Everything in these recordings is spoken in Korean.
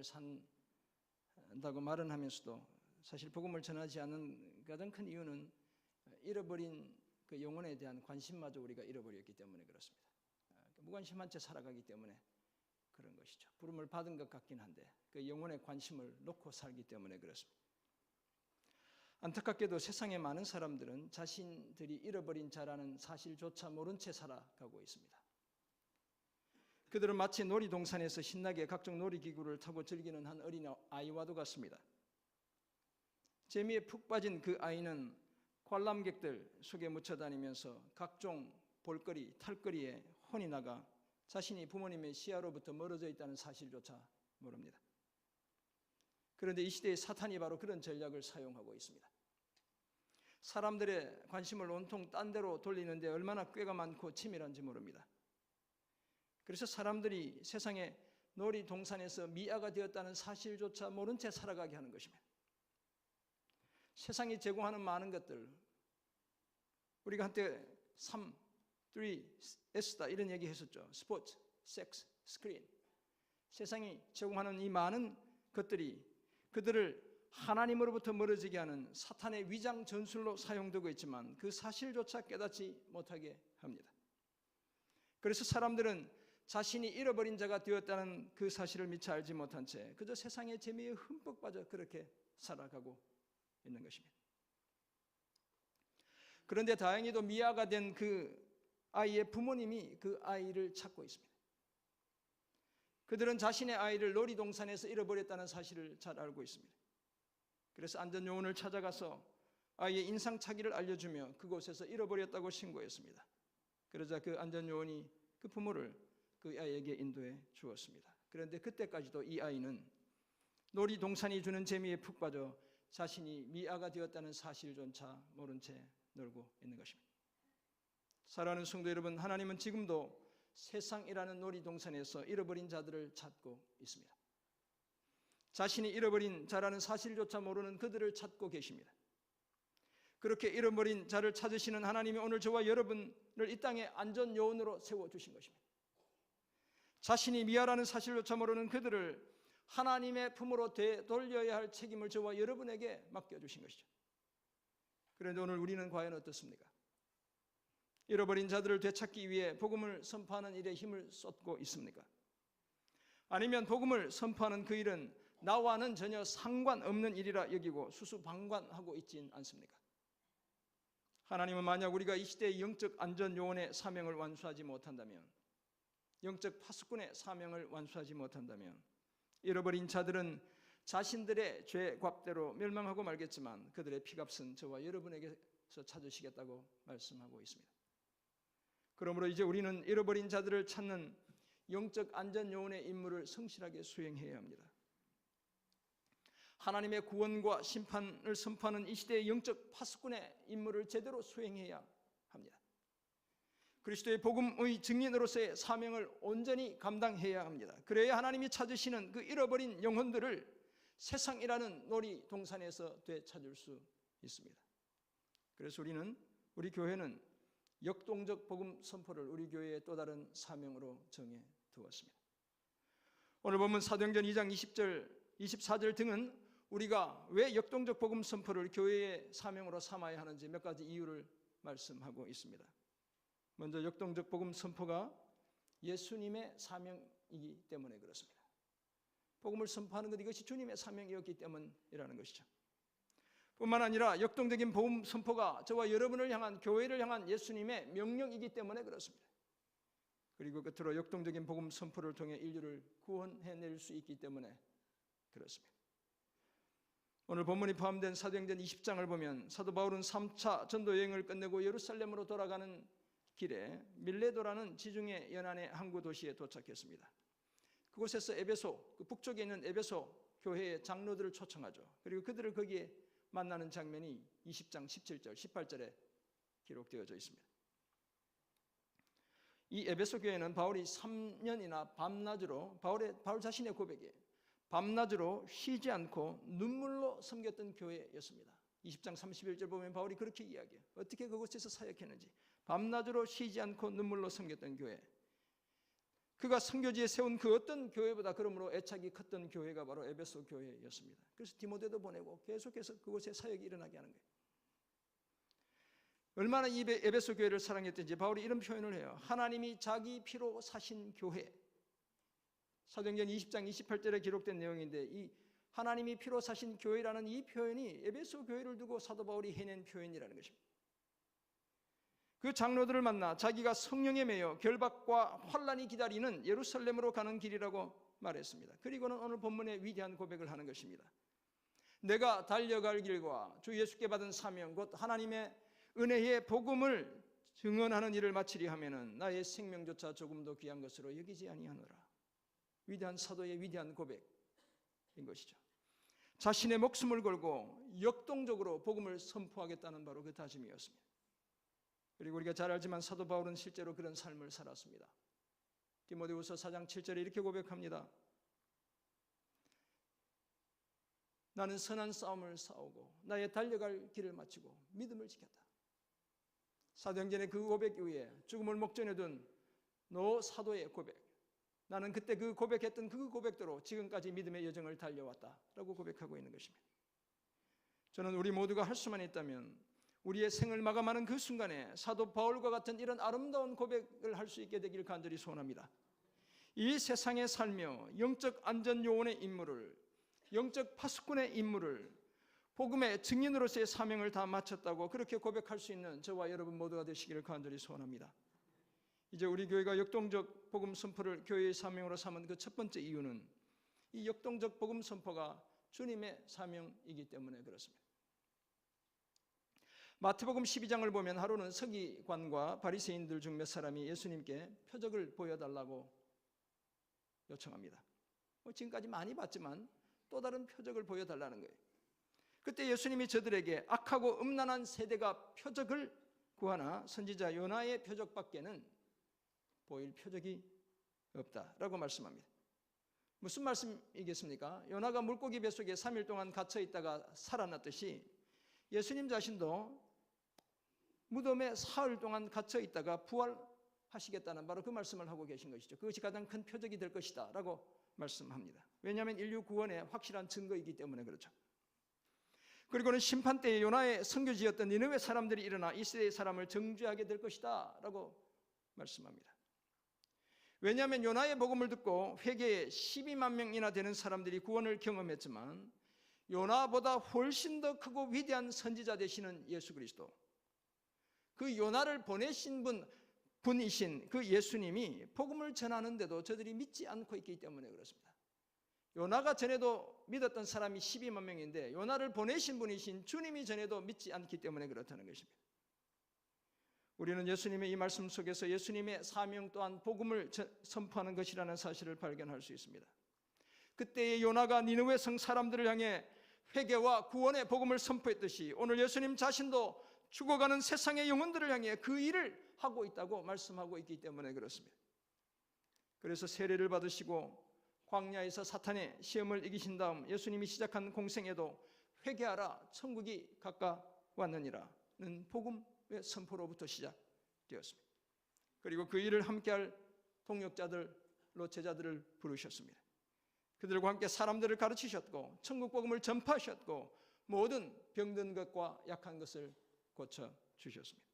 산다고 말은 하면서도 사실 복음을 전하지 않는 가장 큰 이유는 잃어버린 그 영혼에 대한 관심마저 우리가 잃어버렸기 때문에 그렇습니다. 무관심한 채 살아가기 때문에 그런 것이죠. 부름을 받은 것 같긴 한데 그 영혼의 관심을 놓고 살기 때문에 그렇습니다. 안타깝게도 세상의 많은 사람들은 자신들이 잃어버린 자라는 사실조차 모른 채 살아가고 있습니다. 그들은 마치 놀이동산에서 신나게 각종 놀이기구를 타고 즐기는 한 어린 아이와도 같습니다. 재미에 푹 빠진 그 아이는 관람객들 속에 묻혀 다니면서 각종 볼거리, 탈거리에 혼이 나가 자신이 부모님의 시야로부터 멀어져 있다는 사실조차 모릅니다. 그런데 이 시대의 사탄이 바로 그런 전략을 사용하고 있습니다. 사람들의 관심을 온통 딴 데로 돌리는데 얼마나 꾀가 많고 치밀한지 모릅니다. 그래서 사람들이 세상의 놀이동산에서 미아가 되었다는 사실조차 모른 채 살아가게 하는 것입니다. 세상이 제공하는 많은 것들, 우리가 한때 3, S다 이런 얘기 했었죠. 스포츠, 섹스, 스크린. 세상이 제공하는 이 많은 것들이 그들을 하나님으로부터 멀어지게 하는 사탄의 위장 전술로 사용되고 있지만 그 사실조차 깨닫지 못하게 합니다. 그래서 사람들은 자신이 잃어버린 자가 되었다는 그 사실을 미처 알지 못한 채 그저 세상의 재미에 흠뻑 빠져 그렇게 살아가고 있는 것입니다. 그런데 다행히도 미아가 된 그 아이의 부모님이 그 아이를 찾고 있습니다. 그들은 자신의 아이를 놀이동산에서 잃어버렸다는 사실을 잘 알고 있습니다. 그래서 안전요원을 찾아가서 아이의 인상착의를 알려주며 그곳에서 잃어버렸다고 신고했습니다. 그러자 그 안전요원이 그 부모를 그 아이에게 인도해 주었습니다. 그런데 그때까지도 이 아이는 놀이동산이 주는 재미에 푹 빠져 자신이 미아가 되었다는 사실조차 모른 채 놀고 있는 것입니다. 사랑하는 성도 여러분, 하나님은 지금도 세상이라는 놀이동산에서 잃어버린 자들을 찾고 있습니다. 자신이 잃어버린 자라는 사실조차 모르는 그들을 찾고 계십니다. 그렇게 잃어버린 자를 찾으시는 하나님이 오늘 저와 여러분을 이 땅에 안전요원으로 세워주신 것입니다. 자신이 미아라는 사실조차 모르는 그들을 하나님의 품으로 되돌려야 할 책임을 저와 여러분에게 맡겨주신 것이죠. 그런데 오늘 우리는 과연 어떻습니까? 잃어버린 자들을 되찾기 위해 복음을 선포하는 일에 힘을 쏟고 있습니까? 아니면 복음을 선포하는 그 일은 나와는 전혀 상관없는 일이라 여기고 수수방관하고 있진 않습니까? 하나님은 만약 우리가 이 시대의 영적 안전요원의 사명을 완수하지 못한다면, 영적 파수꾼의 사명을 완수하지 못한다면 잃어버린 자들은 자신들의 죄 곽대로 멸망하고 말겠지만 그들의 피값은 저와 여러분에게서 찾으시겠다고 말씀하고 있습니다. 그러므로 이제 우리는 잃어버린 자들을 찾는 영적 안전요원의 임무를 성실하게 수행해야 합니다. 하나님의 구원과 심판을 선포하는 이 시대의 영적 파수꾼의 임무를 제대로 수행해야 합니다. 그리스도의 복음의 증인으로서의 사명을 온전히 감당해야 합니다. 그래야 하나님이 찾으시는 그 잃어버린 영혼들을 세상이라는 놀이동산에서 되찾을 수 있습니다. 그래서 우리 교회는 역동적 복음 선포를 우리 교회의 또 다른 사명으로 정해 두었습니다. 오늘 보면 사도행전 2장 20절, 24절 등은 우리가 왜 역동적 복음 선포를 교회의 사명으로 삼아야 하는지 몇 가지 이유를 말씀하고 있습니다. 먼저 역동적 복음 선포가 예수님의 사명이기 때문에 그렇습니다. 복음을 선포하는 것, 이것이 주님의 사명이었기 때문이라는 것이죠. 뿐만 아니라 역동적인 복음 선포가 저와 여러분을 향한, 교회를 향한 예수님의 명령이기 때문에 그렇습니다. 그리고 끝으로 역동적인 복음 선포를 통해 인류를 구원해낼 수 있기 때문에 그렇습니다. 오늘 본문이 포함된 사도행전 20장을 보면 사도 바울은 3차 전도 여행을 끝내고 예루살렘으로 돌아가는 길에 밀레도라는 지중해 연안의 항구 도시에 도착했습니다. 그곳에서 에베소, 그 북쪽에 있는 에베소 교회의 장로들을 초청하죠. 그리고 그들을 거기에 만나는 장면이 20장 17절, 18절에 기록되어져 있습니다. 이 에베소 교회는 바울이 3년이나 밤낮으로, 바울 자신의 고백이에요. 밤낮으로 쉬지 않고 눈물로 섬겼던 교회였습니다. 20장 31절 보면 바울이 그렇게 이야기해요. 어떻게 그곳에서 사역했는지. 밤낮으로 쉬지 않고 눈물로 섬겼던 교회. 그가 선교지에 세운 그 어떤 교회보다 그러므로 애착이 컸던 교회가 바로 에베소 교회였습니다. 그래서 디모데도 보내고 계속해서 그곳에 사역이 일어나게 하는 거예요. 얼마나 이 에베소 교회를 사랑했던지 바울이 이런 표현을 해요. 하나님이 자기 피로 사신 교회. 사도행전 20장 28절에 기록된 내용인데 이 하나님이 피로 사신 교회라는 이 표현이 에베소 교회를 두고 사도 바울이 해낸 표현이라는 것입니다. 그 장로들을 만나 자기가 성령에 매여 결박과 환란이 기다리는 예루살렘으로 가는 길이라고 말했습니다. 그리고는 오늘 본문의 위대한 고백을 하는 것입니다. 내가 달려갈 길과 주 예수께 받은 사명 곧 하나님의 은혜의 복음을 증언하는 일을 마치리 하면은 나의 생명조차 조금도 귀한 것으로 여기지 아니하노라. 위대한 사도의 위대한 고백인 것이죠. 자신의 목숨을 걸고 역동적으로 복음을 선포하겠다는 바로 그 다짐이었습니다. 그리고 우리가 잘 알지만 사도 바울은 실제로 그런 삶을 살았습니다. 디모데후서 4장 7절에 이렇게 고백합니다. 나는 선한 싸움을 싸우고 나의 달려갈 길을 마치고 믿음을 지켰다. 사도행전의 그 고백 이후에 죽음을 목전에 둔 노 사도의 고백, 나는 그때 그 고백했던 그 고백대로 지금까지 믿음의 여정을 달려왔다라고 고백하고 있는 것입니다. 저는 우리 모두가 할 수만 있다면 우리의 생을 마감하는 그 순간에 사도 바울과 같은 이런 아름다운 고백을 할 수 있게 되길 간절히 소원합니다. 이 세상에 살며 영적 안전요원의 임무를, 영적 파수꾼의 임무를 복음의 증인으로서의 사명을 다 마쳤다고 그렇게 고백할 수 있는 저와 여러분 모두가 되시기를 간절히 소원합니다. 이제 우리 교회가 역동적 복음 선포를 교회의 사명으로 삼은 그 첫 번째 이유는 이 역동적 복음 선포가 주님의 사명이기 때문에 그렇습니다. 마태복음 12장을 보면 하루는 서기관과 바리새인들 중 몇 사람이 예수님께 표적을 보여달라고 요청합니다. 지금까지 많이 봤지만 또 다른 표적을 보여달라는 거예요. 그때 예수님이 저들에게 악하고 음란한 세대가 표적을 구하나 선지자 요나의 표적밖에는 보일 표적이 없다라고 말씀합니다. 무슨 말씀이겠습니까? 요나가 물고기 뱃속에 3일 동안 갇혀 있다가 살아났듯이 예수님 자신도 무덤에 사흘 동안 갇혀 있다가 부활하시겠다는 바로 그 말씀을 하고 계신 것이죠. 그것이 가장 큰 표적이 될 것이다 라고 말씀합니다. 왜냐하면 인류 구원의 확실한 증거이기 때문에 그렇죠. 그리고는 심판 때에 요나의 선교지였던 니느웨 사람들이 일어나 이 세대의 사람을 정죄하게 될 것이다 라고 말씀합니다. 왜냐하면 요나의 복음을 듣고 회개에 12만 명이나 되는 사람들이 구원을 경험했지만 요나보다 훨씬 더 크고 위대한 선지자 되시는 예수 그리스도, 그 요나를 보내신 분이신 그 예수님이 복음을 전하는데도 저들이 믿지 않고 있기 때문에 그렇습니다. 요나가 전에도 믿었던 사람이 12만 명인데 요나를 보내신 분이신 주님이 전에도 믿지 않기 때문에 그렇다는 것입니다. 우리는 예수님의 이 말씀 속에서 예수님의 사명 또한 복음을 선포하는 것이라는 사실을 발견할 수 있습니다. 그때의 요나가 니느웨 성 사람들을 향해 회개와 구원의 복음을 선포했듯이 오늘 예수님 자신도 죽어가는 세상의 영혼들을 향해 그 일을 하고 있다고 말씀하고 있기 때문에 그렇습니다. 그래서 세례를 받으시고 광야에서 사탄의 시험을 이기신 다음 예수님이 시작한 공생에도 회개하라 천국이 가까웠느니라는 복음의 선포로부터 시작되었습니다. 그리고 그 일을 함께할 동역자들로 제자들을 부르셨습니다. 그들과 함께 사람들을 가르치셨고 천국 복음을 전파하셨고 모든 병든 것과 약한 것을 고쳐주셨습니다.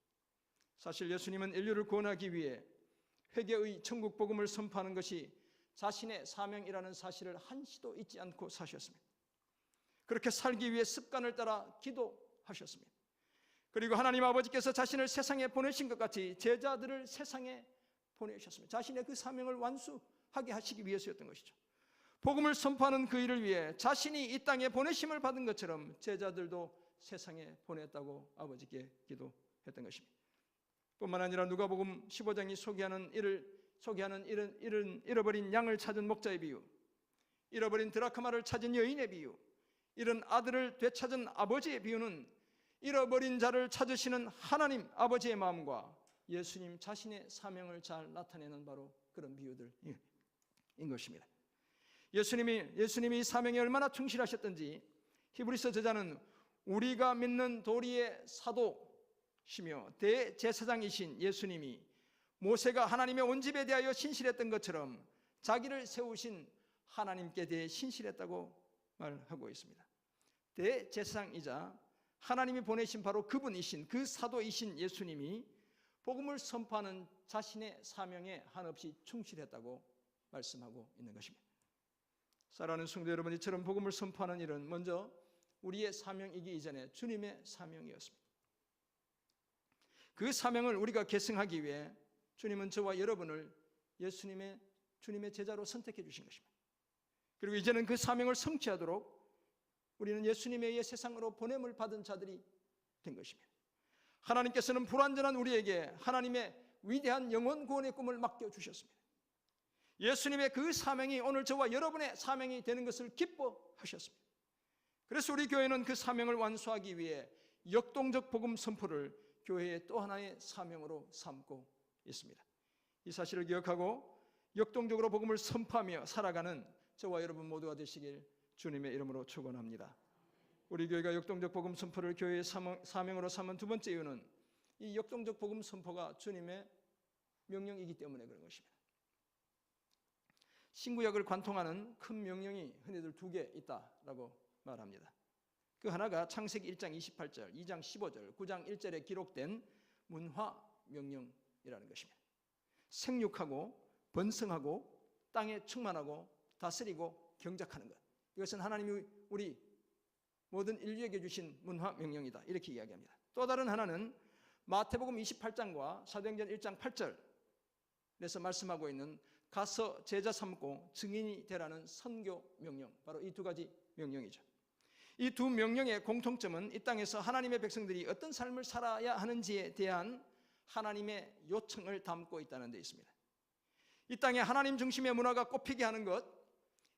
사실 예수님은 인류를 구원하기 위해 회개의 천국 복음을 선포하는 것이 자신의 사명이라는 사실을 한시도 잊지 않고 사셨습니다. 그렇게 살기 위해 습관을 따라 기도하셨습니다. 그리고 하나님 아버지께서 자신을 세상에 보내신 것 같이 제자들을 세상에 보내셨습니다. 자신의 그 사명을 완수하게 하시기 위해서였던 것이죠. 복음을 선포하는 그 일을 위해 자신이 이 땅에 보내심을 받은 것처럼 제자들도 세상에 보냈다고 아버지께 기도했던 것입니다. 뿐만 아니라 누가복음 15장이 소개하는 이런 잃어버린 양을 찾은 목자의 비유, 잃어버린 드라크마를 찾은 여인의 비유, 이런 아들을 되찾은 아버지의 비유는 잃어버린 자를 찾으시는 하나님 아버지의 마음과 예수님 자신의 사명을 잘 나타내는 바로 그런 비유들인 것입니다. 예수님이 이 사명에 얼마나 충실하셨던지 히브리서 저자는 우리가 믿는 도리의 사도시며 대제사장이신 예수님이 모세가 하나님의 온 집에 대하여 신실했던 것처럼 자기를 세우신 하나님께 대해 신실했다고 말하고 있습니다. 대제사장이자 하나님이 보내신 바로 그분이신, 그 사도이신 예수님이 복음을 선포하는 자신의 사명에 한없이 충실했다고 말씀하고 있는 것입니다. 사랑하는 성도 여러분, 이처럼 복음을 선포하는 일은 먼저 우리의 사명이기 이전에 주님의 사명이었습니다. 그 사명을 우리가 계승하기 위해 주님은 저와 여러분을 주님의 제자로 선택해 주신 것입니다. 그리고 이제는 그 사명을 성취하도록 우리는 예수님에 의해 세상으로 보냄을 받은 자들이 된 것입니다. 하나님께서는 불완전한 우리에게 하나님의 위대한 영혼 구원의 꿈을 맡겨주셨습니다. 예수님의 그 사명이 오늘 저와 여러분의 사명이 되는 것을 기뻐하셨습니다. 그래서 우리 교회는 그 사명을 완수하기 위해 역동적 복음 선포를 교회의 또 하나의 사명으로 삼고 있습니다. 이 사실을 기억하고 역동적으로 복음을 선포하며 살아가는 저와 여러분 모두가 되시길 주님의 이름으로 축원합니다. 우리 교회가 역동적 복음 선포를 교회의 사명으로 삼은 두 번째 이유는 이 역동적 복음 선포가 주님의 명령이기 때문에 그런 것입니다. 신구약을 관통하는 큰 명령이 흔히들 두 개 있다라고 말합니다. 그 하나가 창세기 1장 28절, 2장 15절, 9장 1절에 기록된 문화 명령이라는 것입니다. 생육하고 번성하고 땅에 충만하고 다스리고 경작하는 것, 이것은 하나님이 우리 모든 인류에게 주신 문화 명령이다, 이렇게 이야기합니다. 또 다른 하나는 마태복음 28장과 사도행전 1장 8절에서 말씀하고 있는 가서 제자 삼고 증인이 되라는 선교 명령, 바로 이 두 가지 명령이죠. 이 두 명령의 공통점은 이 땅에서 하나님의 백성들이 어떤 삶을 살아야 하는지에 대한 하나님의 요청을 담고 있다는 데 있습니다. 이 땅에 하나님 중심의 문화가 꽃피게 하는 것,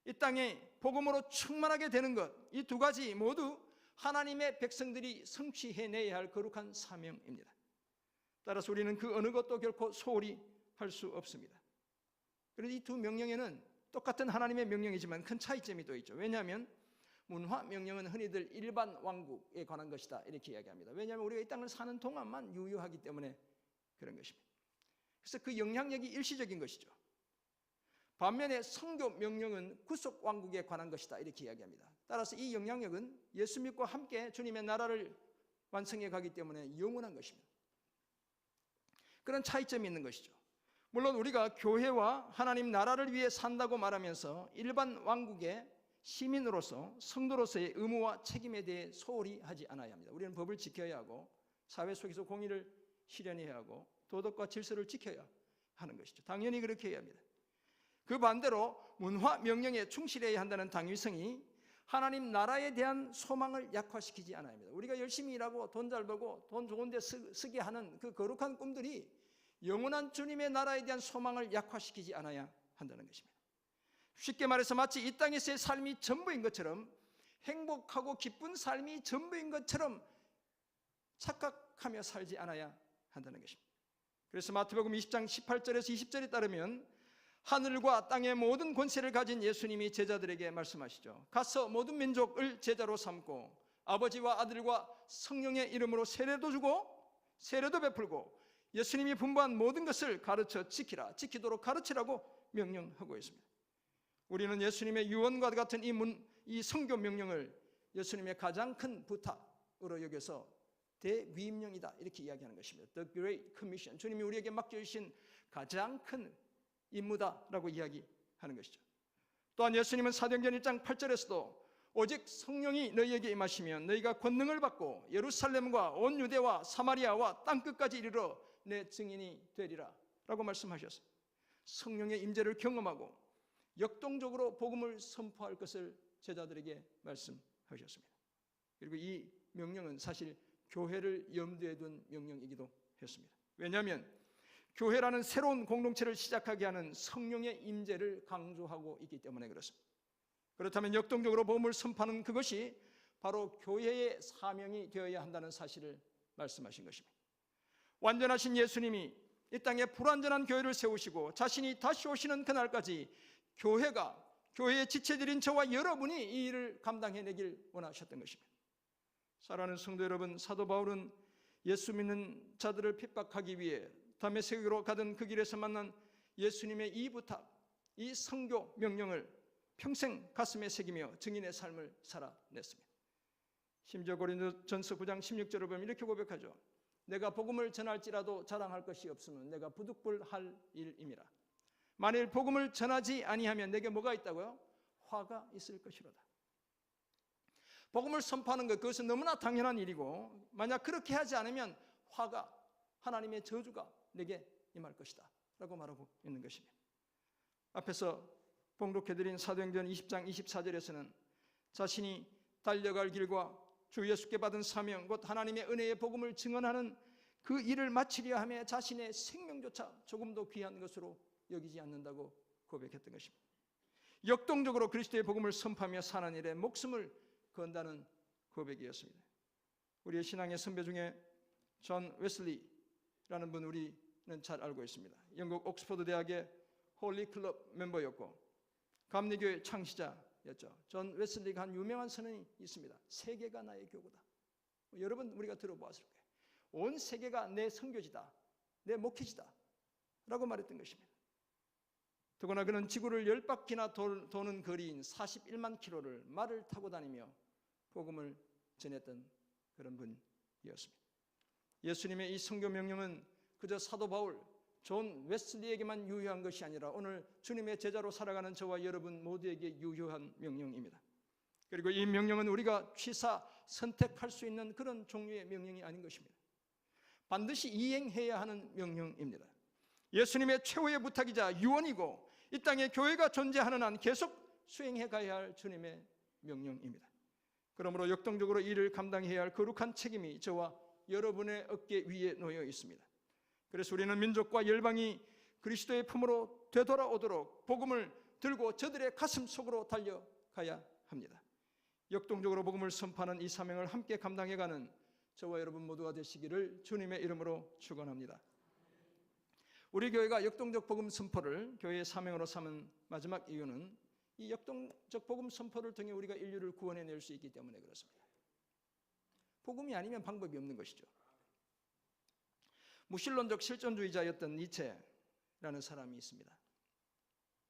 이 땅에 복음으로 충만하게 되는 것, 이 두 가지 모두 하나님의 백성들이 성취해내야 할 거룩한 사명입니다. 따라서 우리는 그 어느 것도 결코 소홀히 할 수 없습니다. 그런데 이 두 명령에는 똑같은 하나님의 명령이지만 큰 차이점이 또 있죠. 왜냐하면 문화 명령은 흔히들 일반 왕국에 관한 것이다, 이렇게 이야기합니다. 왜냐하면 우리가 이 땅을 사는 동안만 유효하기 때문에 그런 것입니다. 그래서 그 영향력이 일시적인 것이죠. 반면에 선교 명령은 구속 왕국에 관한 것이다, 이렇게 이야기합니다. 따라서 이 영향력은 예수 믿고 함께 주님의 나라를 완성해 가기 때문에 영원한 것입니다. 그런 차이점이 있는 것이죠. 물론 우리가 교회와 하나님 나라를 위해 산다고 말하면서 일반 왕국의 시민으로서 성도로서의 의무와 책임에 대해 소홀히 하지 않아야 합니다. 우리는 법을 지켜야 하고 사회 속에서 공의를 실현해야 하고 도덕과 질서를 지켜야 하는 것이죠. 당연히 그렇게 해야 합니다. 그 반대로 문화 명령에 충실해야 한다는 당위성이 하나님 나라에 대한 소망을 약화시키지 않아야 합니다. 우리가 열심히 일하고 돈 잘 벌고 돈 좋은 데 쓰게 하는 그 거룩한 꿈들이 영원한 주님의 나라에 대한 소망을 약화시키지 않아야 한다는 것입니다. 쉽게 말해서 마치 이 땅에서의 삶이 전부인 것처럼, 행복하고 기쁜 삶이 전부인 것처럼 착각하며 살지 않아야 한다는 것입니다. 그래서 마태복음 20장 18절에서 20절에 따르면 하늘과 땅의 모든 권세를 가진 예수님이 제자들에게 말씀하시죠. 가서 모든 민족을 제자로 삼고 아버지와 아들과 성령의 이름으로 세례도 주고 세례도 베풀고 예수님이 분부한 모든 것을 가르쳐 지키도록 가르치라고 명령하고 있습니다. 우리는 예수님의 유언과 같은 이 선교 명령을 예수님의 가장 큰 부탁으로 여겨서 대위임령이다, 이렇게 이야기하는 것입니다. The Great Commission, 주님이 우리에게 맡겨주신 가장 큰 임무다라고 이야기하는 것이죠. 또한 예수님은 사도행전 1장 8절에서도 오직 성령이 너희에게 임하시면 너희가 권능을 받고 예루살렘과 온 유대와 사마리아와 땅끝까지 이르러 내 증인이 되리라 라고 말씀하셨어요. 성령의 임재를 경험하고 역동적으로 복음을 선포할 것을 제자들에게 말씀하셨습니다. 그리고 이 명령은 사실 교회를 염두에 둔 명령이기도 했습니다. 왜냐하면 교회라는 새로운 공동체를 시작하게 하는 성령의 임재를 강조하고 있기 때문에 그렇습니다. 그렇다면 역동적으로 복음을 선포하는 그것이 바로 교회의 사명이 되어야 한다는 사실을 말씀하신 것입니다. 완전하신 예수님이 이 땅에 불완전한 교회를 세우시고 자신이 다시 오시는 그날까지 교회의 지체들인 저와 여러분이 이 일을 감당해내길 원하셨던 것입니다. 사랑하는 성도 여러분, 사도 바울은 예수 믿는 자들을 핍박하기 위해 다메섹으로 가던 그 길에서 만난 예수님의 이 부탁, 이 선교 명령을 평생 가슴에 새기며 증인의 삶을 살아냈습니다. 심지어 고린도전서 9장 16절을 보면 이렇게 고백하죠. 내가 복음을 전할지라도 자랑할 것이 없으면 내가 부득불할 일임이라. 만일 복음을 전하지 아니하면 내게 뭐가 있다고요? 화가 있을 것이로다. 복음을 선포하는 것, 그것은 너무나 당연한 일이고 만약 그렇게 하지 않으면 화가, 하나님의 저주가 내게 임할 것이다 라고 말하고 있는 것입니다. 앞에서 봉독해드린 사도행전 20장 24절에서는 자신이 달려갈 길과 주 예수께 받은 사명, 곧 하나님의 은혜의 복음을 증언하는 그 일을 마치려 하며 자신의 생명조차 조금도 귀한 것으로 여기지 않는다고 고백했던 것입니다. 역동적으로 그리스도의 복음을 선포하며 사는 일에 목숨을 건다는 고백이었습니다. 우리의 신앙의 선배 중에 존 웨슬리라는 분 우리는 잘 알고 있습니다. 영국 옥스퍼드 대학의 홀리 클럽 멤버였고 감리교의 창시자였죠. 존 웨슬리가 한 유명한 선언이 있습니다. 세계가 나의 교구다. 여러분 우리가 들어보았을 거예요. 온 세계가 내 선교지다, 내 목회지다 라고 말했던 것입니다. 더구나 그는 지구를 10바퀴나 도는 거리인 41만 킬로를 말을 타고 다니며 복음을 전했던 그런 분이었습니다. 예수님의 이 선교 명령은 그저 사도 바울, 존 웨슬리에게만 유효한 것이 아니라 오늘 주님의 제자로 살아가는 저와 여러분 모두에게 유효한 명령입니다. 그리고 이 명령은 우리가 취사 선택할 수 있는 그런 종류의 명령이 아닌 것입니다. 반드시 이행해야 하는 명령입니다. 예수님의 최후의 부탁이자 유언이고 이 땅에 교회가 존재하는 한 계속 수행해 가야 할 주님의 명령입니다. 그러므로 역동적으로 이를 감당해야 할 거룩한 책임이 저와 여러분의 어깨 위에 놓여 있습니다. 그래서 우리는 민족과 열방이 그리스도의 품으로 되돌아오도록 복음을 들고 저들의 가슴 속으로 달려가야 합니다. 역동적으로 복음을 선포하는 이 사명을 함께 감당해가는 저와 여러분 모두가 되시기를 주님의 이름으로 축원합니다. 우리 교회가 역동적 복음 선포를 교회의 사명으로 삼은 마지막 이유는 이 역동적 복음 선포를 통해 우리가 인류를 구원해낼 수 있기 때문에 그렇습니다. 복음이 아니면 방법이 없는 것이죠. 무신론적 실존주의자였던 니체라는 사람이 있습니다.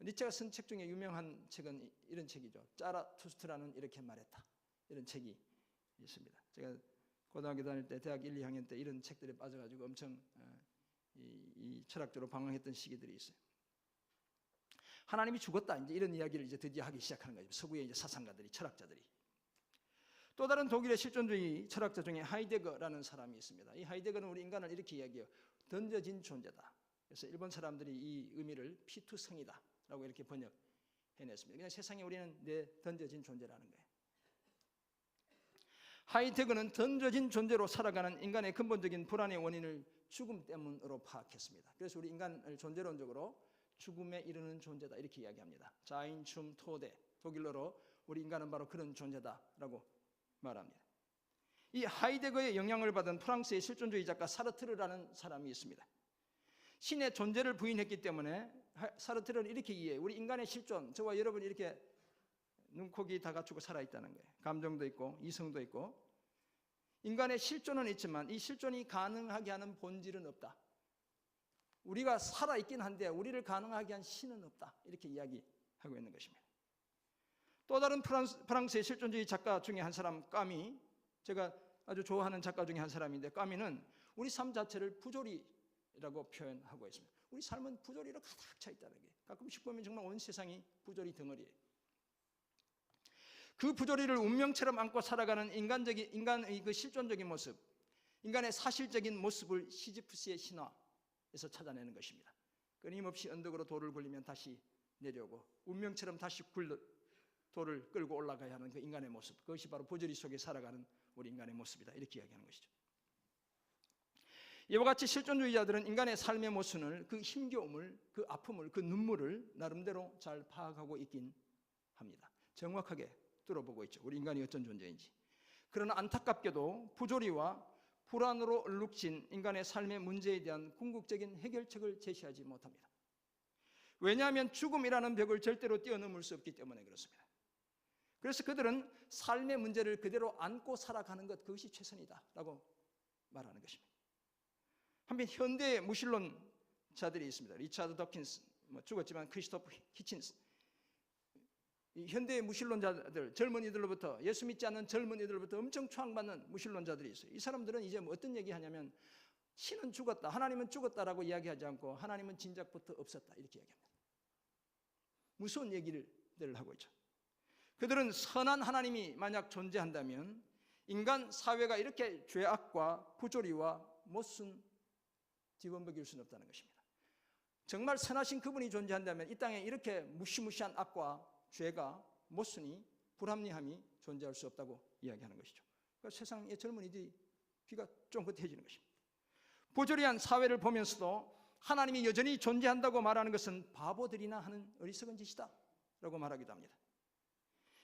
니체가 쓴 책 중에 유명한 책은 이런 책이죠. 짜라투스트라는 이렇게 말했다. 이런 책이 있습니다. 제가 고등학교 다닐 때 대학 1, 2학년 때 이런 책들에 빠져가지고 엄청 이 철학적으로 방황했던 시기들이 있어요. 하나님이 죽었다 이제 이런 이야기를 이제 드디어 하기 시작하는 거죠. 서구의 이제 사상가들이, 철학자들이. 또 다른 독일의 실존주의 철학자 중에 하이데거라는 사람이 있습니다. 이 하이데거는 우리 인간을 이렇게 이야기해요. 던져진 존재다. 그래서 일본 사람들이 이 의미를 피투성이다라고 이렇게 번역해냈습니다. 그냥 세상에 우리는 내 던져진 존재라는 거예요. 하이데거는 던져진 존재로 살아가는 인간의 근본적인 불안의 원인을 죽음 때문으로 파악했습니다. 그래서 우리 인간을 존재론적으로 죽음에 이르는 존재다 이렇게 이야기합니다. 자인춤 토데, 독일어로 우리 인간은 바로 그런 존재다라고 말합니다. 이 하이데거의 영향을 받은 프랑스의 실존주의 작가 사르트르라는 사람이 있습니다. 신의 존재를 부인했기 때문에 사르트르는 이렇게 이해해요. 우리 인간의 실존, 저와 여러분이 이렇게 눈코기 다 갖추고 살아있다는 거예요. 감정도 있고 이성도 있고 인간의 실존은 있지만 이 실존이 가능하게 하는 본질은 없다. 우리가 살아있긴 한데 우리를 가능하게 한 신은 없다. 이렇게 이야기하고 있는 것입니다. 또 다른 프랑스의 실존주의 작가 중에 한 사람 까미, 제가 아주 좋아하는 작가 중에 한 사람인데 까미는 우리 삶 자체를 부조리라고 표현하고 있습니다. 우리 삶은 부조리로 가득 차 있다는 게 가끔씩 보면 정말 온 세상이 부조리 덩어리예요. 그 부조리를 운명처럼 안고 살아가는 인간의 그 실존적인 모습, 인간의 사실적인 모습을 시지프스의 신화에서 찾아내는 것입니다. 끊임없이 언덕으로 돌을 굴리면 다시 내려오고 운명처럼 다시 돌을 끌고 올라가야 하는 그 인간의 모습, 그것이 바로 부조리 속에 살아가는 우리 인간의 모습이다 이렇게 이야기하는 것이죠. 이와 같이 실존주의자들은 인간의 삶의 모순을, 그 힘겨움을, 그 아픔을, 그 눈물을 나름대로 잘 파악하고 있긴 합니다. 정확하게 뚫어보고 있죠. 우리 인간이 어떤 존재인지. 그러나 안타깝게도 부조리와 불안으로 얼룩진 인간의 삶의 문제에 대한 궁극적인 해결책을 제시하지 못합니다. 왜냐하면 죽음이라는 벽을 절대로 뛰어넘을 수 없기 때문에 그렇습니다. 그래서 그들은 삶의 문제를 그대로 안고 살아가는 것, 그것이 최선이다라고 말하는 것입니다. 한편 현대의 무신론자들이 있습니다. 리차드 더킨스, 죽었지만 크리스토프 히친스. 이 현대의 무신론자들, 젊은이들로부터, 예수 믿지 않는 젊은이들로부터 엄청 추앙받는 무신론자들이 있어요. 이 사람들은 이제 어떤 얘기하냐면 신은 죽었다, 하나님은 죽었다라고 이야기하지 않고 하나님은 진작부터 없었다 이렇게 이야기합니다. 무서운 얘기를 하고 있죠. 그들은 선한 하나님이 만약 존재한다면 인간 사회가 이렇게 죄악과 부조리와 못순 뒤범벅일 수는 없다는 것입니다. 정말 선하신 그분이 존재한다면 이 땅에 이렇게 무시무시한 악과 죄가, 못순이, 불합리함이 존재할 수 없다고 이야기하는 것이죠. 그러니까 세상의 젊은이들이 귀가 쫑긋해지는 것입니다. 부조리한 사회를 보면서도 하나님이 여전히 존재한다고 말하는 것은 바보들이나 하는 어리석은 짓이다 라고 말하기도 합니다.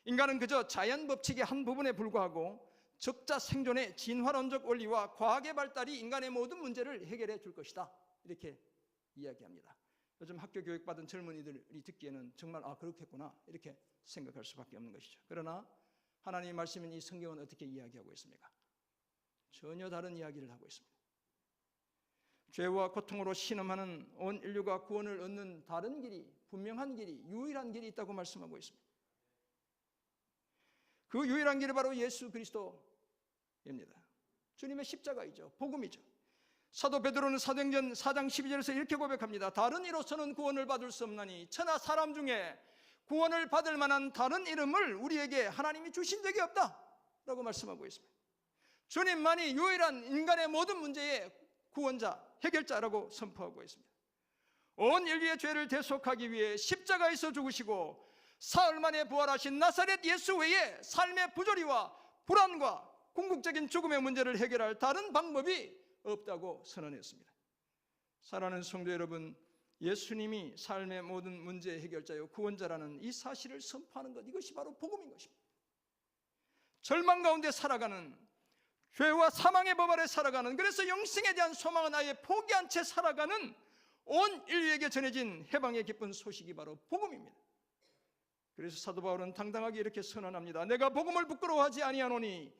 인간은 그저 자연 법칙의 한 부분에 불과하고 적자 생존의 진화론적 원리와 과학의 발달이 인간의 모든 문제를 해결해 줄 것이다 이렇게 이야기합니다. 요즘 학교 교육받은 젊은이들이 듣기에는 정말 그렇겠구나 이렇게 생각할 수밖에 없는 것이죠. 그러나 하나님의 말씀인 이 성경은 어떻게 이야기하고 있습니까? 전혀 다른 이야기를 하고 있습니다. 죄와 고통으로 신음하는 온 인류가 구원을 얻는 다른 길이, 분명한 길이, 유일한 길이 있다고 말씀하고 있습니다. 그 유일한 길이 바로 예수 그리스도입니다. 주님의 십자가이죠. 복음이죠. 사도 베드로는 사도행전 4장 12절에서 이렇게 고백합니다. 다른 이로서는 구원을 받을 수 없나니 천하 사람 중에 구원을 받을 만한 다른 이름을 우리에게 하나님이 주신 적이 없다 라고 말씀하고 있습니다. 주님만이 유일한 인간의 모든 문제의 구원자, 해결자라고 선포하고 있습니다. 온 인류의 죄를 대속하기 위해 십자가에서 죽으시고 사흘 만에 부활하신 나사렛 예수 외에 삶의 부조리와 불안과 궁극적인 죽음의 문제를 해결할 다른 방법이 없다고 선언했습니다. 사랑하는 성도 여러분, 예수님이 삶의 모든 문제의 해결자요 구원자라는 이 사실을 선포하는 것, 이것이 바로 복음인 것입니다. 절망 가운데 살아가는, 죄와 사망의 법 아래 살아가는, 그래서 영생에 대한 소망은 아예 포기한 채 살아가는 온 인류에게 전해진 해방의 기쁜 소식이 바로 복음입니다. 그래서 사도 바울은 당당하게 이렇게 선언합니다. 내가 복음을 부끄러워하지 아니하노니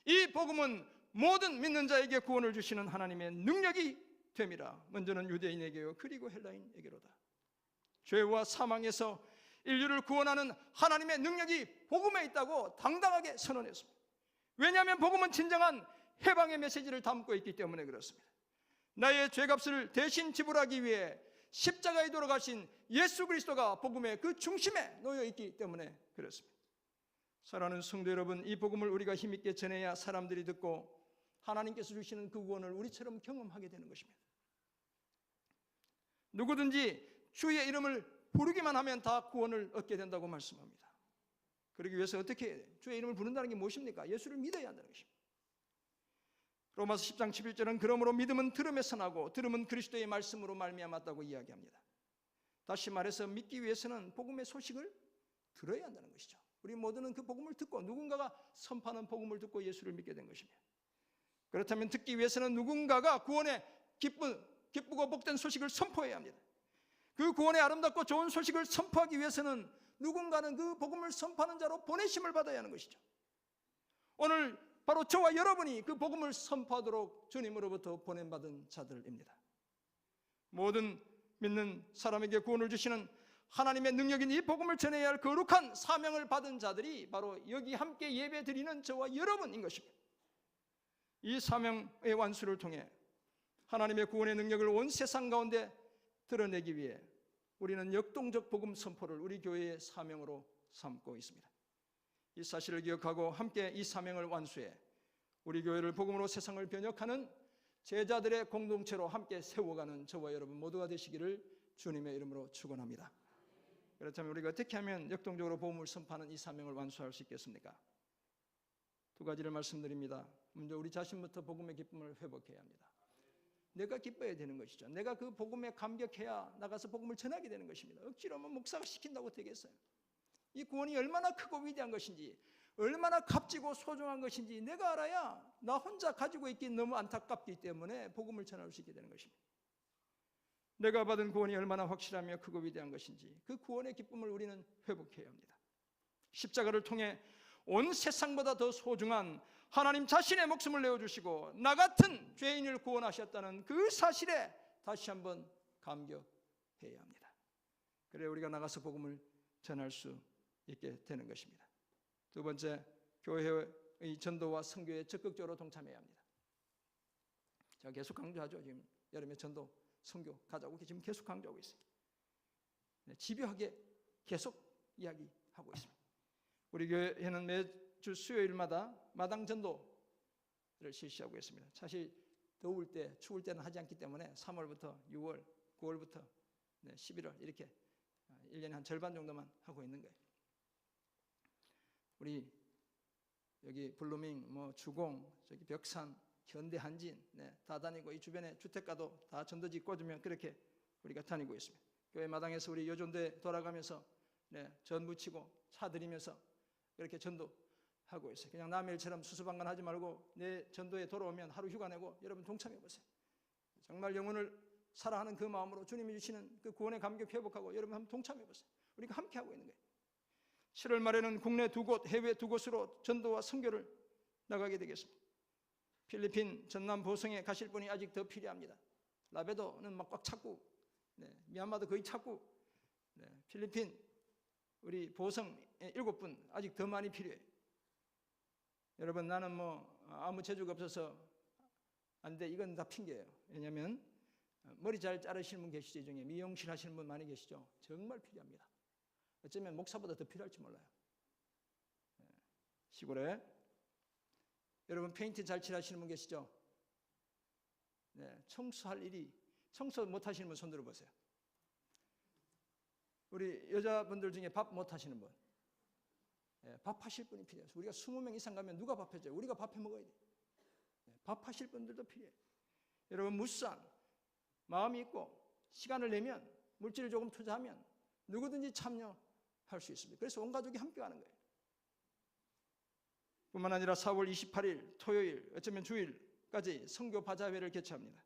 이 복음은 모든 믿는 자에게 구원을 주시는 하나님의 능력이 됨이라. 먼저는 유대인에게요 그리고 헬라인에게로다. 죄와 사망에서 인류를 구원하는 하나님의 능력이 복음에 있다고 당당하게 선언했습니다. 왜냐하면 복음은 진정한 해방의 메시지를 담고 있기 때문에 그렇습니다. 나의 죄값을 대신 지불하기 위해 십자가에 돌아가신 예수 그리스도가 복음의 그 중심에 놓여 있기 때문에 그렇습니다. 사랑하는 성도 여러분, 이 복음을 우리가 힘있게 전해야 사람들이 듣고 하나님께서 주시는 그 구원을 우리처럼 경험하게 되는 것입니다. 누구든지 주의 이름을 부르기만 하면 다 구원을 얻게 된다고 말씀합니다. 그러기 위해서 어떻게 주의 이름을 부른다는 게 무엇입니까? 예수를 믿어야 한다는 것입니다. 로마서 10장 11절은 그러므로 믿음은 들음에서 나고 들음은 그리스도의 말씀으로 말미암았다고 이야기합니다. 다시 말해서 믿기 위해서는 복음의 소식을 들어야 한다는 것이죠. 우리 모두는 그 복음을 듣고 누군가가 선포하는 복음을 듣고 예수를 믿게 된 것입니다. 그렇다면 듣기 위해서는 누군가가 구원의 기쁘고 복된 소식을 선포해야 합니다. 그 구원의 아름답고 좋은 소식을 선포하기 위해서는 누군가는 그 복음을 선포하는 자로 보내심을 받아야 하는 것이죠. 오늘 바로 저와 여러분이 그 복음을 선포하도록 주님으로부터 보냄받은 자들입니다. 모든 믿는 사람에게 구원을 주시는 하나님의 능력인 이 복음을 전해야 할 거룩한 사명을 받은 자들이 바로 여기 함께 예배 드리는 저와 여러분인 것입니다. 이 사명의 완수를 통해 하나님의 구원의 능력을 온 세상 가운데 드러내기 위해 우리는 역동적 복음 선포를 우리 교회의 사명으로 삼고 있습니다. 이 사실을 기억하고 함께 이 사명을 완수해 우리 교회를 복음으로 세상을 변혁하는 제자들의 공동체로 함께 세워가는 저와 여러분 모두가 되시기를 주님의 이름으로 축원합니다. 그렇다면 우리가 어떻게 하면 역동적으로 복음을 선포하는 이 사명을 완수할 수 있겠습니까? 두 가지를 말씀드립니다. 먼저 우리 자신부터 복음의 기쁨을 회복해야 합니다. 내가 기뻐야 되는 것이죠. 내가 그 복음에 감격해야 나가서 복음을 전하게 되는 것입니다. 억지로 하면 목사가 시킨다고 되겠어요? 이 구원이 얼마나 크고 위대한 것인지, 얼마나 값지고 소중한 것인지 내가 알아야 나 혼자 가지고 있기 너무 안타깝기 때문에 복음을 전할 수 있게 되는 것입니다. 내가 받은 구원이 얼마나 확실하며 크고 위대한 것인지 그 구원의 기쁨을 우리는 회복해야 합니다. 십자가를 통해 온 세상보다 더 소중한 하나님 자신의 목숨을 내어주시고 나 같은 죄인을 구원하셨다는 그 사실에 다시 한번 감격해야 합니다. 그래 우리가 나가서 복음을 전할 수 있게 되는 것입니다. 두 번째, 교회의 전도와 선교에 적극적으로 동참해야 합니다. 제가 계속 강조하죠. 지금 여름에 전도, 선교 가자고 지금 계속 강조하고 있습니다. 집요하게 계속 이야기하고 있습니다. 우리 교회는 매주 수요일마다 마당 전도를 실시하고 있습니다. 사실 더울 때, 추울 때는 하지 않기 때문에 3월부터 6월, 9월부터 11월 이렇게 1년에 한 절반 정도만 하고 있는 거예요. 우리 여기 블루밍, 주공, 저기 벽산, 현대, 한진 다 다니고 이 주변에 주택가도 다 전도지 꽂으면 그렇게 우리가 다니고 있습니다. 교회 마당에서 우리 여전대 돌아가면서 전 부치고 차 드리면서 그렇게 전도하고 있어요. 그냥 남의 일처럼 수수방관하지 말고 내 전도에 돌아오면 하루 휴가 내고 여러분 동참해 보세요. 정말 영혼을 사랑하는 그 마음으로 주님이 주시는 그 구원의 감격 회복하고 여러분 한번 동참해 보세요. 우리가 함께 하고 있는 거예요. 7월 말에는 국내 2곳, 해외 2곳으로 전도와 선교를 나가게 되겠습니다. 필리핀 전남 보성에 가실 분이 아직 더 필요합니다. 라베도는 막 꽉 찼고, 미얀마도 거의 찼고, 필리핀 우리 보성 7분 아직 더 많이 필요해요. 여러분 나는 아무 재주가 없어서 안 돼. 이건 다 핑계예요. 왜냐하면 머리 잘 자르시는 분 계시죠. 이 중에 미용실 하시는 분 많이 계시죠. 정말 필요합니다. 어쩌면 목사보다 더 필요할지 몰라요. 시골에 여러분 페인트 잘 칠하시는 분 계시죠? 청소할 일이 청소 못 하시는 분 손 들어보세요. 우리 여자분들 중에 밥 못 하시는 분, 밥 하실 분이 필요해요. 우리가 20명 이상 가면 누가 밥 해줘요? 우리가 밥 해 먹어야 돼요. 밥 하실 분들도 필요해요. 여러분 무산 마음이 있고 시간을 내면 물질을 조금 투자하면 누구든지 참여할 수 있습니다. 그래서 온 가족이 함께 하는 거예요. 뿐만 아니라 4월 28일 토요일 어쩌면 주일까지 선교 바자회를 개최합니다.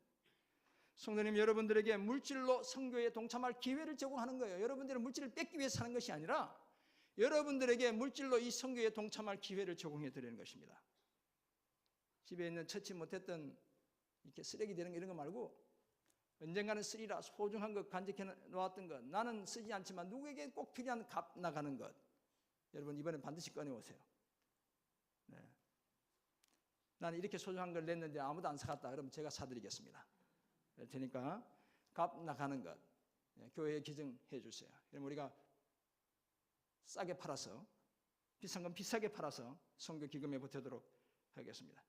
성도님 여러분들에게 물질로 선교에 동참할 기회를 제공하는 거예요. 여러분들은 물질을 뺏기 위해서 사는 것이 아니라 여러분들에게 물질로 이 선교에 동참할 기회를 제공해 드리는 것입니다. 집에 있는 처치 못했던 이렇게 쓰레기 되는 거 이런 거 말고 언젠가는 쓰리라 소중한 것 간직해 놓았던 것 나는 쓰지 않지만 누구에게 꼭 필요한 값 나가는 것 여러분 이번엔 반드시 꺼내오세요. 나는 이렇게 소중한 걸 냈는데 아무도 안 사갔다 그러면 제가 사드리겠습니다. 그러니까 값 나가는 것 교회에 기증해 주세요. 그럼 우리가 싸게 팔아서 비싼 건 비싸게 팔아서 선교 기금에 보태도록 하겠습니다.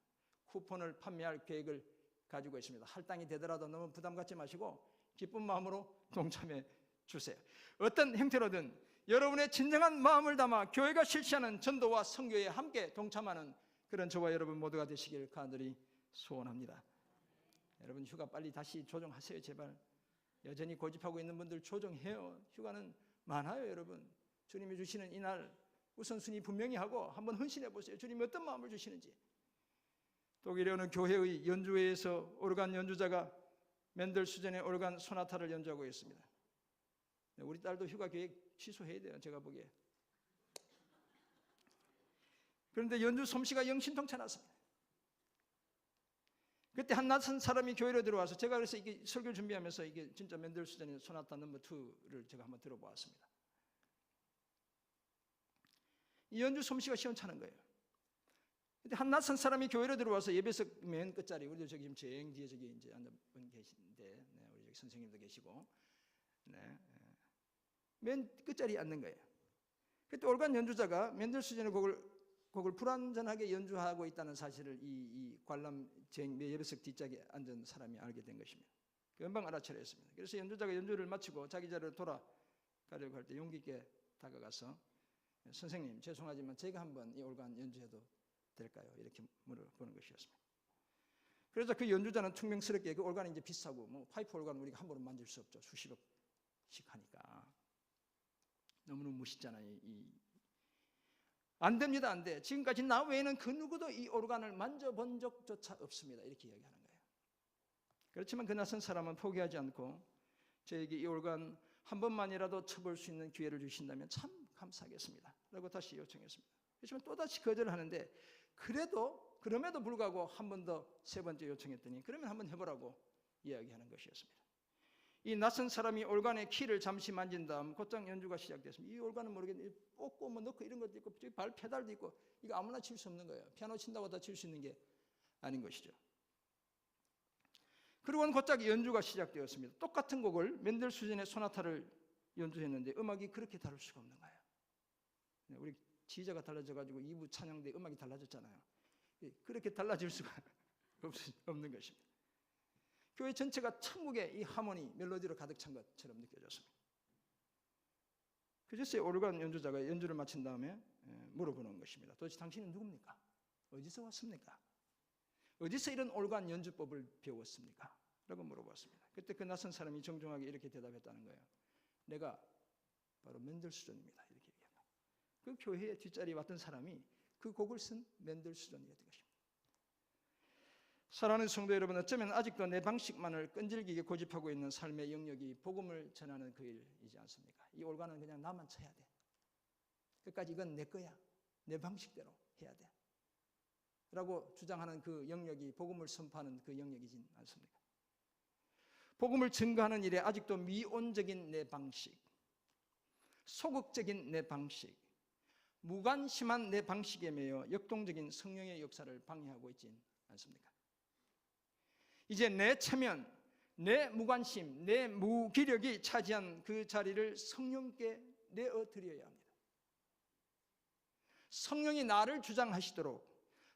쿠폰을 판매할 계획을 가지고 있습니다. 할당이 되더라도 너무 부담 갖지 마시고 기쁜 마음으로 동참해 주세요. 어떤 형태로든 여러분의 진정한 마음을 담아 교회가 실시하는 전도와 선교에 함께 동참하는 그런 저와 여러분 모두가 되시길 간절히 소원합니다. 여러분 휴가 빨리 다시 조정하세요. 제발. 여전히 고집하고 있는 분들 조정해요. 휴가는 많아요. 여러분 주님이 주시는 이날 우선순위 분명히 하고 한번 헌신해 보세요. 주님이 어떤 마음을 주시는지. 독일에 어느 교회의 연주회에서 오르간 연주자가 맨델스존의 오르간 소나타를 연주하고 있습니다. 우리 딸도 휴가 계획 취소해야 돼요. 제가 보기에. 그런데 연주 솜씨가 영신통찬했습니다. 그때 한 낯선 사람이 교회로 들어와서 제가 그래서 이게 설교를 준비하면서 이게 진짜 맨델스존의 소나타 넘버 2를 제가 한번 들어보았습니다. 이 연주 솜씨가 시원찮은 거예요. 근데 한 낯선 사람이 교회로 들어와서 예배석 맨 끝자리 우리도 저기 지금 제일 뒤에 저기 이제 앉아분 계신데 우리 저기 선생님도 계시고 맨 끝자리에 앉는 거예요. 그때 오르간 연주자가 맨델스존의 곡을 불완전하게 연주하고 있다는 사실을 이 관람 예배석 뒷짝에 앉은 사람이 알게 된 것입니다. 금방 알아차렸습니다. 그래서 연주자가 연주를 마치고 자기 자리로 돌아가려고 할 때 용기 있게 다가가서 선생님 죄송하지만 제가 한번 이 오르간 연주해도 될까요? 이렇게 물어보는 것이었습니다. 그래서 그 연주자는 퉁명스럽게 그 오르간이 이제 비싸고 파이프 오르간 우리가 함부로 만질 수 없죠. 수십억씩 하니까 너무너무 멋있잖아요. 안 됩니다. 안 돼. 지금까지 나 외에는 그 누구도 이 오르간을 만져본 적조차 없습니다. 이렇게 이야기하는 거예요. 그렇지만 그 낯선 사람은 포기하지 않고 저에게 이 오르간 한 번만이라도 쳐볼 수 있는 기회를 주신다면 참 감사하겠습니다. 라고 다시 요청했습니다. 그렇지만 또다시 거절을 하는데 그래도 그럼에도 불구하고 한 번 더 세 번째 요청했더니 그러면 한번 해보라고 이야기하는 것이었습니다. 이 낯선 사람이 올간의 키를 잠시 만진 다음 곧장 연주가 시작됐습니다. 이 올간은 모르겠는데 뽑고 뭐 넣고 이런 것도 있고 발 페달도 있고 이거 아무나 칠 수 없는 거예요. 피아노 친다고 다 칠 수 있는 게 아닌 것이죠. 그리고는 곧장 연주가 시작되었습니다. 똑같은 곡을 멘델스존의 소나타를 연주했는데 음악이 그렇게 다를 수가 없는 거예요. 우리 지휘자가 달라져가지고 2부 찬양대 음악이 달라졌잖아요. 그렇게 달라질 수가 없는 것입니다. 교회 전체가 천국의 이 하모니, 멜로디로 가득 찬 것처럼 느껴졌습니다. 그제서야 오르간 연주자가 연주를 마친 다음에 물어보는 것입니다. 도대체 당신은 누굽니까? 어디서 왔습니까? 어디서 이런 올간 연주법을 배웠습니까? 라고 물어봤습니다. 그때 그 낯선 사람이 정중하게 이렇게 대답했다는 거예요. 내가 바로 멘델스존입니다. 이렇게 얘기합니다. 그 교회의 뒷자리에 왔던 사람이 그 곡을 쓴 멘델스존이었던 것입니다. 사랑하는 성도 여러분, 어쩌면 아직도 내 방식만을 끈질기게 고집하고 있는 삶의 영역이 복음을 전하는 그 일이지 않습니까? 이 올간은 그냥 나만 쳐야 돼. 끝까지 이건 내 거야. 내 방식대로 해야 돼. 라고 주장하는 그 영역이 복음을 선포하는 그 영역이진 않습니까? 복음을 증거하는 일에 아직도 미온적인 내 방식, 소극적인 내 방식, 무관심한 내 방식에 매여 역동적인 성령의 역사를 방해하고 있진 않습니까? 이제 내 체면, 내 무관심, 내 무기력이 차지한 그 자리를 성령께 내어드려야 합니다. 성령이 나를 주장하시도록,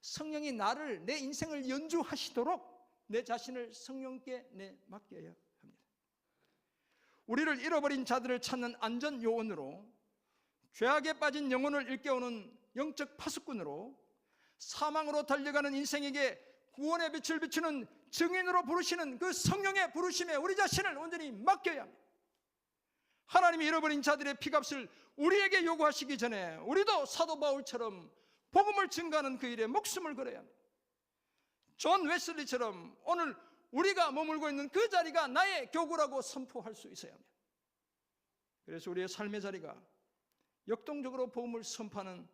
성령이 나를, 내 인생을 연주하시도록 내 자신을 성령께 맡겨야 합니다. 우리를 잃어버린 자들을 찾는 안전 요원으로, 죄악에 빠진 영혼을 일깨우는 영적 파수꾼으로, 사망으로 달려가는 인생에게 구원의 빛을 비추는 증인으로 부르시는 그 성령의 부르심에 우리 자신을 온전히 맡겨야 합니다. 하나님이 잃어버린 자들의 피값을 우리에게 요구하시기 전에 우리도 사도 바울처럼 복음을 증거하는 그 일에 목숨을 걸어야 합니다. 존 웨슬리처럼 오늘 우리가 머물고 있는 그 자리가 나의 교구라고 선포할 수 있어야 합니다. 그래서 우리의 삶의 자리가 역동적으로 복음을 선포하는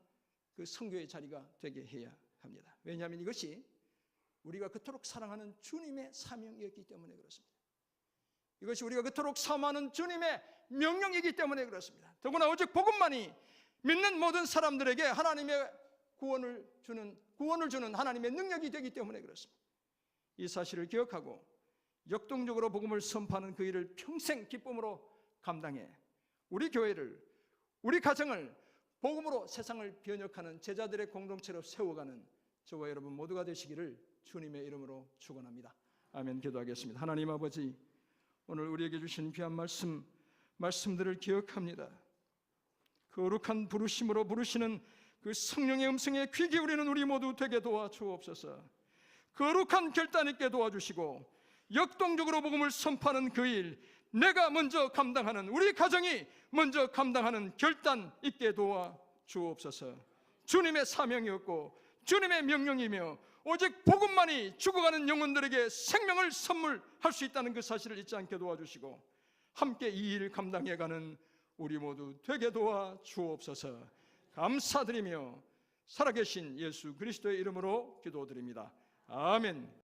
그 선교의 자리가 되게 해야 합니다. 왜냐하면 이것이 우리가 그토록 사랑하는 주님의 사명이었기 때문에 그렇습니다. 이것이 우리가 그토록 사모하는 주님의 명령이기 때문에 그렇습니다. 더구나 오직 복음만이 믿는 모든 사람들에게 하나님의 구원을 주는 하나님의 능력이 되기 때문에 그렇습니다. 이 사실을 기억하고 역동적으로 복음을 선포하는 그 일을 평생 기쁨으로 감당해 우리 교회를, 우리 가정을 복음으로 세상을 변혁하는 제자들의 공동체로 세워가는 저와 여러분 모두가 되시기를 주님의 이름으로 축원합니다. 아멘. 기도하겠습니다. 하나님 아버지, 오늘 우리에게 주신 귀한 말씀들을 기억합니다. 거룩한 부르심으로 부르시는 그 성령의 음성에 귀 기울이는 우리 모두 되게 도와주옵소서. 거룩한 결단 있게 도와주시고 역동적으로 복음을 선포하는 그 일, 내가 먼저 감당하는, 우리 가정이 먼저 감당하는 결단 있게 도와주옵소서. 주님의 사명이었고 주님의 명령이며 오직 복음만이 죽어가는 영혼들에게 생명을 선물할 수 있다는 그 사실을 잊지 않게 도와주시고 함께 이 일 감당해가는 우리 모두 되게 도와주옵소서. 감사드리며 살아계신 예수 그리스도의 이름으로 기도드립니다. 아멘.